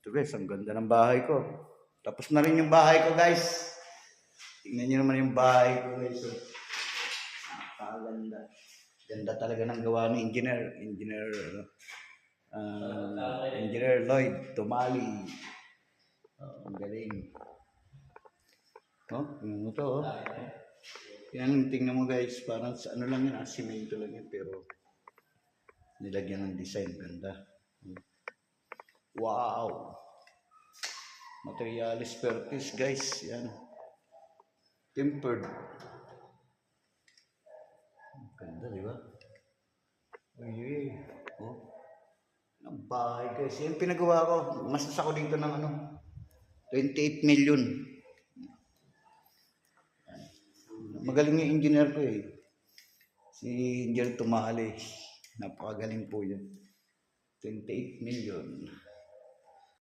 Ito guys, ang ganda ng bahay ko. Tapos na rin yung bahay ko guys. Tingnan nyo naman yung bahay ko guys. So, napakaganda. Ganda talaga ng gawa ni Engineer Lloyd Tumali. Ang galing. Yung ito Yan, tingnan mo guys, parang sa ano lang yan, simento lang yan, pero nilagyan ng design, ganda. Wow! Materialis Pertis guys, yan. Tempered. Ganda, di ba? Uy, ang bahay guys. Yan pinagawa ko. Masas ako dito ng 28 million. Magaling yung engineer ko eh. Si Engineer Tumali. Napakagaling po yan. 28 million.